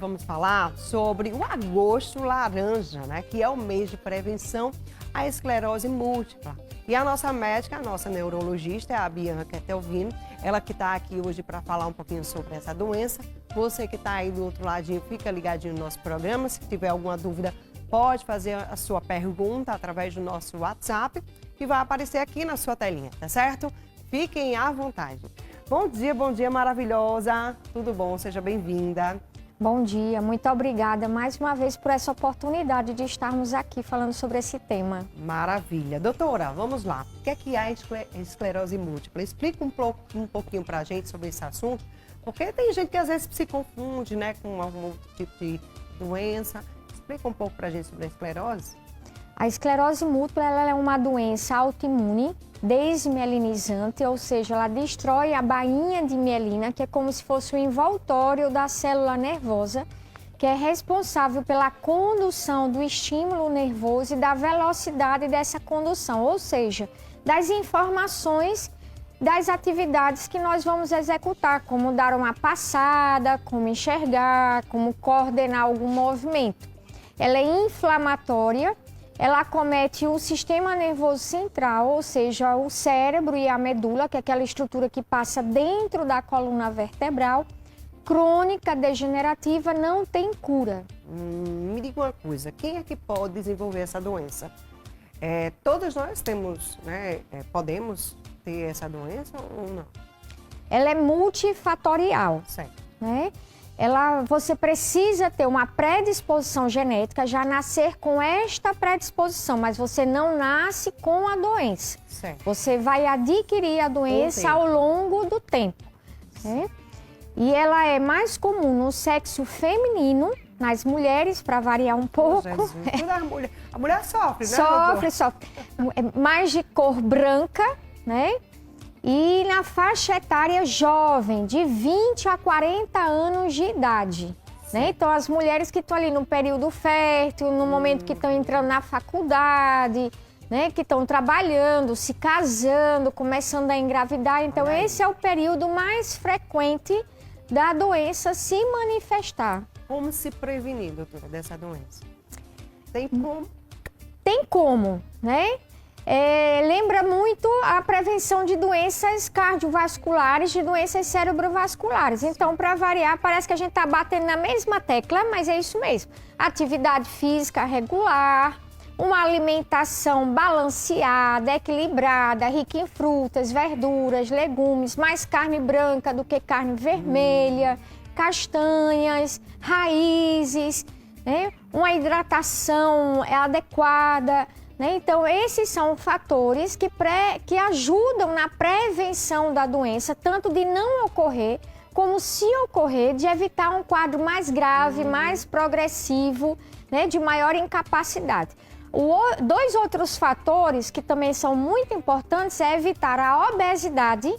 Vamos falar sobre o agosto laranja, né? Que é o mês de prevenção à esclerose múltipla. E a nossa médica, a nossa neurologista, é a Bianca Telvino, ela que está aqui hoje para falar um pouquinho sobre essa doença. Você que está aí do outro ladinho, fica ligadinho no nosso programa. Se tiver alguma dúvida, pode fazer a sua pergunta através do nosso WhatsApp, que vai aparecer aqui na sua telinha, tá certo? Fiquem à vontade. Bom dia maravilhosa. Tudo bom? Seja bem-vinda. Bom dia, muito obrigada mais uma vez por essa oportunidade de estarmos aqui falando sobre esse tema. Maravilha. Doutora, vamos lá. O que é a esclerose múltipla? Explica um pouquinho pra gente sobre esse assunto, porque tem gente que às vezes se confunde, né, com algum outro tipo de doença. Explica um pouco pra gente sobre a esclerose. A esclerose múltipla ela é uma doença autoimune desmielinizante, ou seja, ela destrói a bainha de mielina, que é como se fosse o envoltório da célula nervosa, que é responsável pela condução do estímulo nervoso e da velocidade dessa condução, ou seja, das informações das atividades que nós vamos executar, como dar uma passada, como enxergar, como coordenar algum movimento. Ela é inflamatória. Ela acomete o sistema nervoso central, ou seja, o cérebro e a medula, que é aquela estrutura que passa dentro da coluna vertebral. Crônica, degenerativa, não tem cura. Me diga uma coisa, quem é que pode desenvolver essa doença? Todos nós temos, né, podemos ter essa doença ou não? Ela é multifatorial. Certo. Né? Você precisa ter uma predisposição genética, já nascer com esta predisposição, mas você não nasce com a doença. Certo. Você vai adquirir a doença ao longo do tempo. Né? E ela é mais comum no sexo feminino, nas mulheres, para variar um pouco. A mulher sofre, né? Sofre. É mais de cor branca, né? E na faixa etária jovem, de 20 a 40 anos de idade. Né? Então, as mulheres que estão ali no período fértil, no momento que estão entrando na faculdade, né? Que estão trabalhando, se casando, começando a engravidar. Então, esse é o período mais frequente da doença se manifestar. Como se prevenir, doutora, dessa doença? Tem como? Tem como, né? Lembra muito a prevenção de doenças cardiovasculares, de doenças cerebrovasculares. Então, para variar, parece que a gente está batendo na mesma tecla, mas é isso mesmo. Atividade física regular, uma alimentação balanceada, equilibrada, rica em frutas, verduras, legumes, mais carne branca do que carne vermelha, castanhas, raízes, né? Uma hidratação adequada. Então, esses são fatores que ajudam na prevenção da doença, tanto de não ocorrer, como se ocorrer, de evitar um quadro mais grave, mais progressivo, né, de maior incapacidade. Dois outros fatores que também são muito importantes é evitar a obesidade,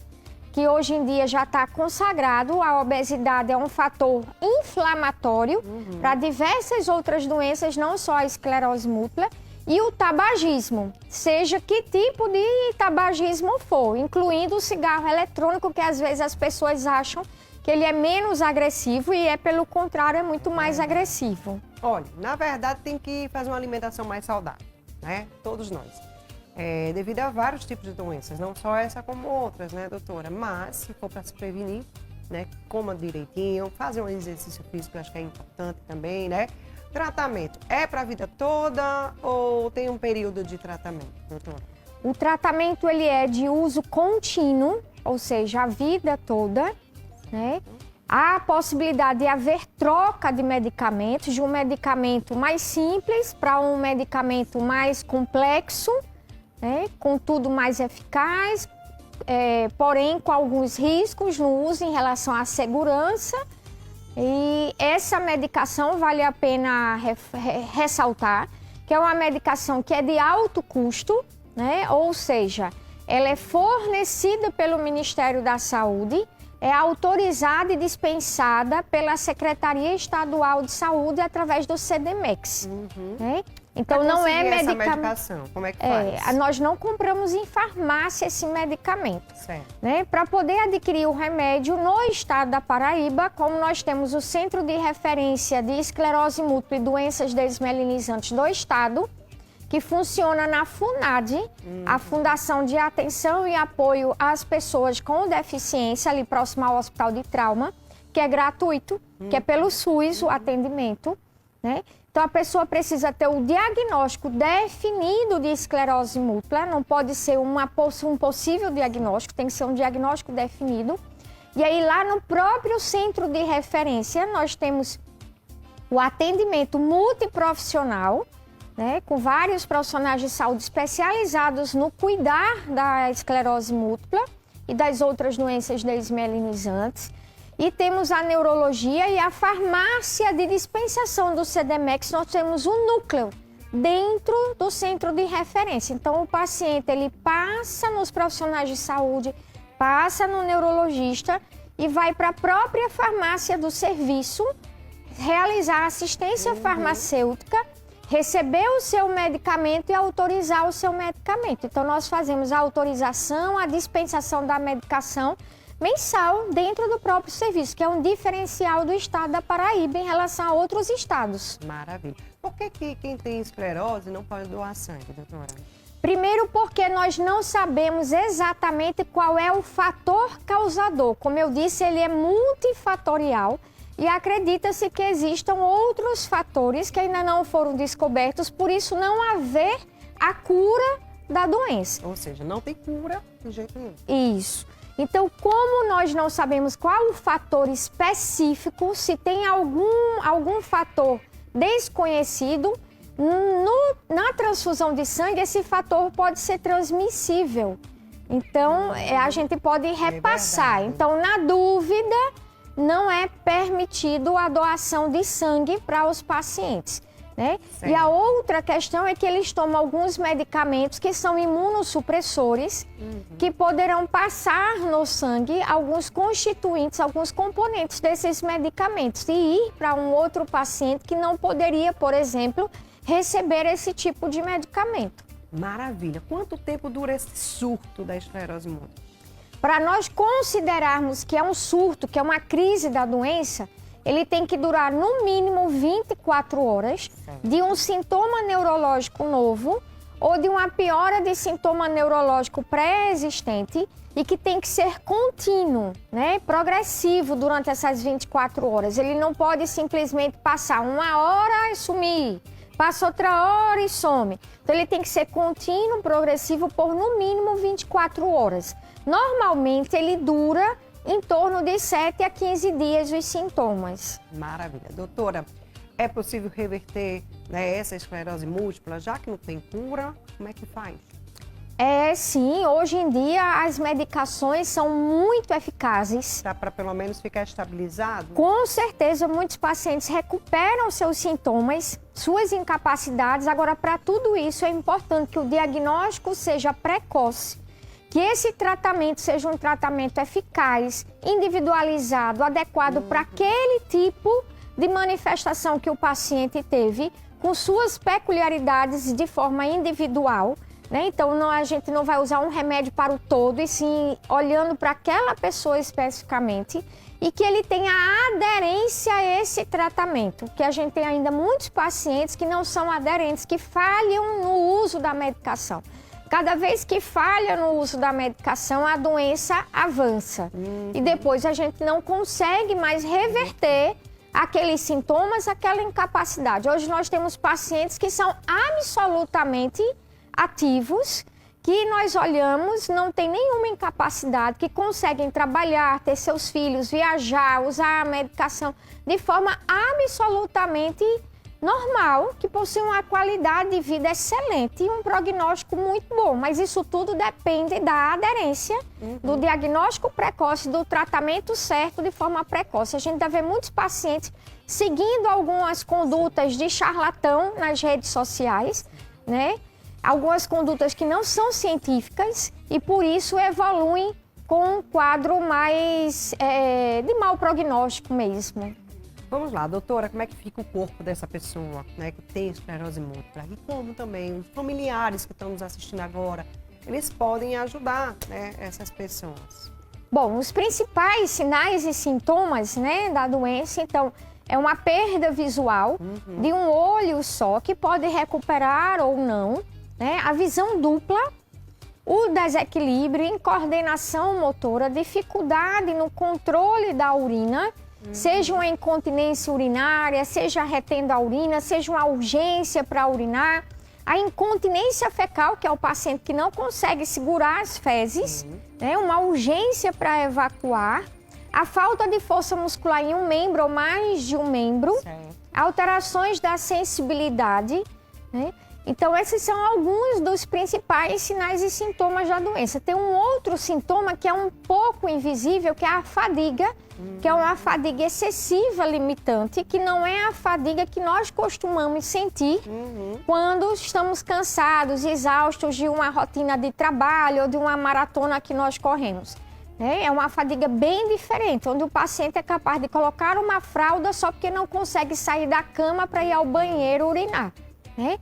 que hoje em dia já está consagrado. A obesidade é um fator inflamatório para diversas outras doenças, não só a esclerose múltipla. E o tabagismo, seja que tipo de tabagismo for, incluindo o cigarro eletrônico, que às vezes as pessoas acham que ele é menos agressivo e pelo contrário, é muito mais agressivo. Olha, na verdade tem que fazer uma alimentação mais saudável, né? Todos nós. Devido a vários tipos de doenças, não só essa como outras, né, doutora? Mas se for para se prevenir, né, coma direitinho, fazer um exercício físico, eu acho que é importante também, né? Tratamento é para a vida toda ou tem um período de tratamento, doutora? O tratamento ele é de uso contínuo, ou seja, a vida toda, né? Há a possibilidade de haver troca de medicamentos, de um medicamento mais simples para um medicamento mais complexo, né? Contudo mais eficaz, porém com alguns riscos no uso em relação à segurança. E essa medicação vale a pena ressaltar que é uma medicação que é de alto custo, né? Ou seja, ela é fornecida pelo Ministério da Saúde, é autorizada e dispensada pela Secretaria Estadual de Saúde através do CDMEX. Né? Então Pra não é conseguir essa medicamento. medicação, como é que faz? Nós não compramos em farmácia esse medicamento. Certo. Né? Para poder adquirir o remédio no estado da Paraíba, como nós temos o Centro de Referência de Esclerose Múltipla e Doenças Desmelinizantes do estado, que funciona na FUNAD, a Fundação de Atenção e Apoio às Pessoas com Deficiência, ali próximo ao Hospital de Trauma, que é gratuito, que é pelo SUS o atendimento, né? Então, a pessoa precisa ter o diagnóstico definido de esclerose múltipla, não pode ser um possível diagnóstico, tem que ser um diagnóstico definido. E aí, lá no próprio centro de referência, nós temos o atendimento multiprofissional, né, com vários profissionais de saúde especializados no cuidar da esclerose múltipla e das outras doenças desmelinizantes. E temos a neurologia e a farmácia de dispensação do CDMEX. Nós temos um núcleo dentro do centro de referência. Então, o paciente ele passa nos profissionais de saúde, passa no neurologista e vai para a própria farmácia do serviço realizar assistência farmacêutica, receber o seu medicamento e autorizar o seu medicamento. Então, nós fazemos a autorização, a dispensação da medicação mensal dentro do próprio serviço, que é um diferencial do estado da Paraíba em relação a outros estados. Maravilha. Por que quem tem esclerose não pode doar sangue, doutora? Primeiro porque nós não sabemos exatamente qual é o fator causador. Como eu disse, ele é multifatorial e acredita-se que existam outros fatores que ainda não foram descobertos, por isso não haver a cura da doença. Ou seja, não tem cura de jeito nenhum. Isso. Então, como nós não sabemos qual o fator específico, se tem algum fator desconhecido, na transfusão de sangue, esse fator pode ser transmissível. Então, a gente pode repassar. Então, na dúvida, não é permitido a doação de sangue para os pacientes. Né? E a outra questão é que eles tomam alguns medicamentos que são imunossupressores, que poderão passar no sangue alguns constituintes, alguns componentes desses medicamentos e ir para um outro paciente que não poderia, por exemplo, receber esse tipo de medicamento. Maravilha. Quanto tempo dura esse surto da esclerose múltipla? Para nós considerarmos que é um surto, que é uma crise da doença, ele tem que durar no mínimo 24 horas de um sintoma neurológico novo ou de uma piora de sintoma neurológico pré-existente e que tem que ser contínuo, né? Progressivo durante essas 24 horas. Ele não pode simplesmente passar uma hora e sumir, passa outra hora e some. Então ele tem que ser contínuo, progressivo por no mínimo 24 horas. Normalmente ele dura em torno de 7 a 15 dias os sintomas. Maravilha. Doutora, é possível reverter, né, essa esclerose múltipla, já que não tem cura? Como é que faz? Sim, hoje em dia as medicações são muito eficazes. Dá para pelo menos ficar estabilizado? Com certeza, muitos pacientes recuperam seus sintomas, suas incapacidades. Agora, para tudo isso, é importante que o diagnóstico seja precoce, que esse tratamento seja um tratamento eficaz, individualizado, adequado para aquele tipo de manifestação que o paciente teve, com suas peculiaridades de forma individual, né? Então, a gente não vai usar um remédio para o todo, e sim olhando para aquela pessoa especificamente, e que ele tenha aderência a esse tratamento, que a gente tem ainda muitos pacientes que não são aderentes, que falham no uso da medicação. Cada vez que falha no uso da medicação, a doença avança. E depois a gente não consegue mais reverter aqueles sintomas, aquela incapacidade. Hoje nós temos pacientes que são absolutamente ativos, que nós olhamos, não tem nenhuma incapacidade, que conseguem trabalhar, ter seus filhos, viajar, usar a medicação de forma absolutamente normal, que possui uma qualidade de vida excelente e um prognóstico muito bom. Mas isso tudo depende da aderência, do diagnóstico precoce, do tratamento certo de forma precoce. A gente deve ver muitos pacientes seguindo algumas condutas de charlatão nas redes sociais, né? Algumas condutas que não são científicas e por isso evoluem com um quadro mais de mau prognóstico mesmo. Vamos lá, doutora, como é que fica o corpo dessa pessoa, né, que tem esclerose múltipla? E como também os familiares que estão nos assistindo agora, eles podem ajudar, né, essas pessoas? Bom, os principais sinais e sintomas, né, da doença, então, é uma perda visual de um olho só, que pode recuperar ou não, né, a visão dupla, o desequilíbrio, incoordenação motora, dificuldade no controle da urina, seja uma incontinência urinária, seja retendo a urina, seja uma urgência para urinar, a incontinência fecal, que é o paciente que não consegue segurar as fezes, né, uma urgência para evacuar, a falta de força muscular em um membro ou mais de um membro, alterações da sensibilidade, né? Então, esses são alguns dos principais sinais e sintomas da doença. Tem um outro sintoma que é um pouco invisível, que é a fadiga, que é uma fadiga excessiva limitante, que não é a fadiga que nós costumamos sentir quando estamos cansados, exaustos de uma rotina de trabalho ou de uma maratona que nós corremos. É uma fadiga bem diferente, onde o paciente é capaz de colocar uma fralda só porque não consegue sair da cama para ir ao banheiro urinar, né?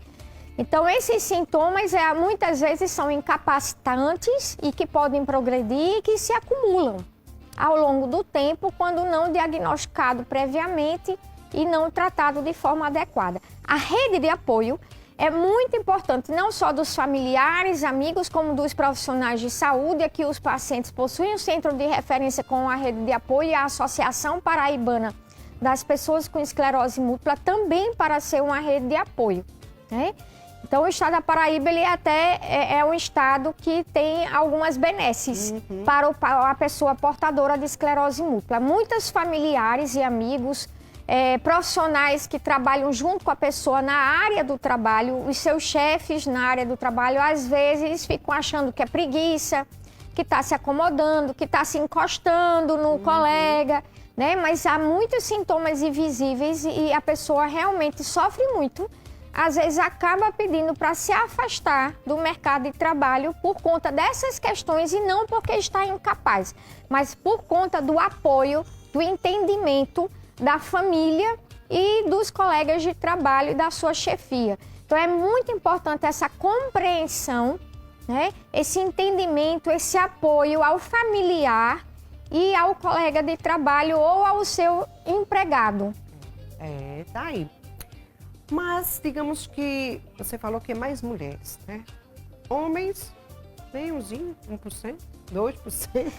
Então, esses sintomas muitas vezes são incapacitantes e que podem progredir e que se acumulam ao longo do tempo quando não diagnosticado previamente e não tratado de forma adequada. A rede de apoio é muito importante, não só dos familiares, amigos, como dos profissionais de saúde. Aqui os pacientes possuem um centro de referência com a rede de apoio e a Associação Paraibana das Pessoas com Esclerose Múltipla também para ser uma rede de apoio, né? Então, o estado da Paraíba, ele até é um estado que tem algumas benesses para a pessoa portadora de esclerose múltipla. Muitos familiares e amigos, profissionais que trabalham junto com a pessoa na área do trabalho, os seus chefes na área do trabalho, às vezes ficam achando que é preguiça, que está se acomodando, que está se encostando no colega, né? Mas há muitos sintomas invisíveis e a pessoa realmente sofre muito. Às vezes acaba pedindo para se afastar do mercado de trabalho por conta dessas questões e não porque está incapaz, mas por conta do apoio, do entendimento da família e dos colegas de trabalho e da sua chefia. Então é muito importante essa compreensão, né? Esse entendimento, esse apoio ao familiar e ao colega de trabalho ou ao seu empregado. Tá aí. Mas, digamos que você falou que é mais mulheres, né? Homens, nem umzinho, 1%, 2%.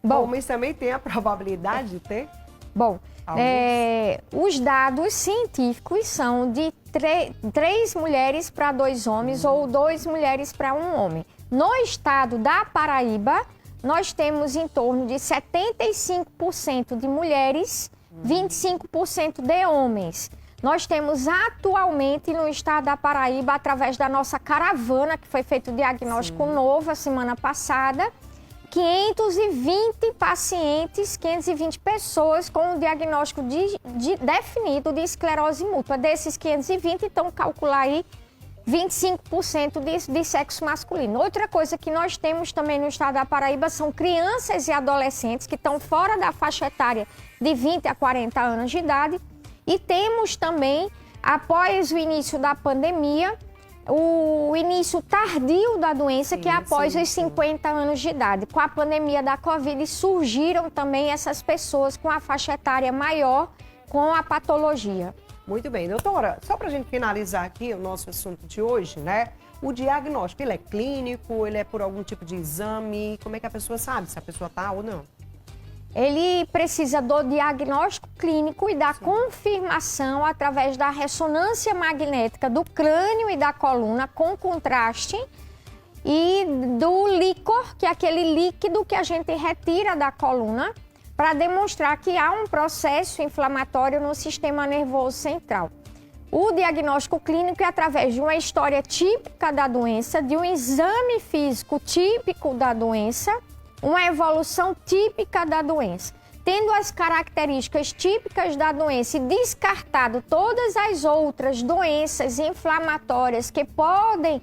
Bom, homens também têm a probabilidade de ter? Bom, os dados científicos são de 3 mulheres para 2 homens ou 2 mulheres para 1 homem. No estado da Paraíba, nós temos em torno de 75% de mulheres, 25% de homens. Nós temos atualmente no estado da Paraíba, através da nossa caravana, que foi feito o diagnóstico novo a semana passada, 520 pacientes, 520 pessoas com o diagnóstico definido de esclerose múltipla. Desses 520, então calcular aí 25% de sexo masculino. Outra coisa que nós temos também no estado da Paraíba são crianças e adolescentes que estão fora da faixa etária de 20 a 40 anos de idade. E temos também, após o início da pandemia, o início tardio da doença, que é após os 50 anos de idade. Com a pandemia da Covid, surgiram também essas pessoas com a faixa etária maior, com a patologia. Muito bem, doutora, só para a gente finalizar aqui o nosso assunto de hoje, né? O diagnóstico, ele é clínico, ele é por algum tipo de exame? Como é que a pessoa sabe se a pessoa está ou não? Ele precisa do diagnóstico clínico e da confirmação através da ressonância magnética do crânio e da coluna com contraste e do líquor, que é aquele líquido que a gente retira da coluna para demonstrar que há um processo inflamatório no sistema nervoso central. O diagnóstico clínico é através de uma história típica da doença, de um exame físico típico da doença, uma evolução típica da doença. Tendo as características típicas da doença e descartado todas as outras doenças inflamatórias que podem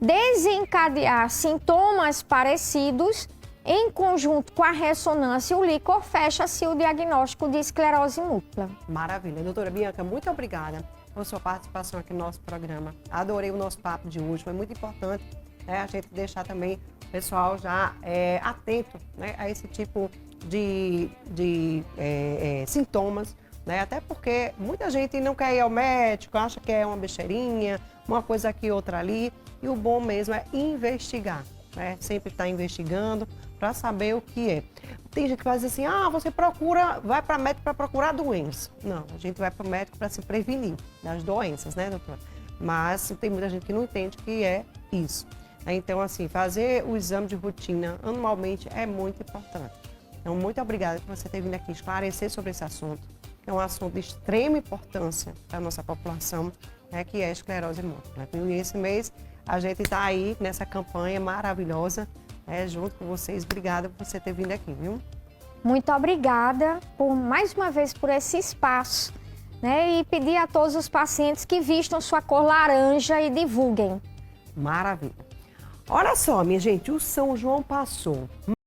desencadear sintomas parecidos, em conjunto com a ressonância e o líquor, fecha-se o diagnóstico de esclerose múltipla. Maravilha. Doutora Bianca, muito obrigada por sua participação aqui no nosso programa. Adorei o nosso papo de hoje, foi muito importante, né, a gente deixar também o pessoal já atento, né, a esse tipo de sintomas, né, até porque muita gente não quer ir ao médico, acha que é uma besteirinha, uma coisa aqui, outra ali, e o bom mesmo é investigar, né, sempre estar investigando para saber o que é. Tem gente que faz assim, você vai para médico para procurar doença. Não, a gente vai para o médico para se prevenir das doenças, né, doutora? Mas tem muita gente que não entende que é isso. Então, assim, fazer o exame de rotina anualmente é muito importante. Então, muito obrigada por você ter vindo aqui esclarecer sobre esse assunto. É um assunto de extrema importância para a nossa população, né, que é a esclerose múltipla. E esse mês a gente está aí nessa campanha maravilhosa, junto com vocês. Obrigada por você ter vindo aqui, viu? Muito obrigada mais uma vez por esse espaço, né? E pedir a todos os pacientes que vistam sua cor laranja e divulguem. Maravilha. Olha só, minha gente, o São João passou.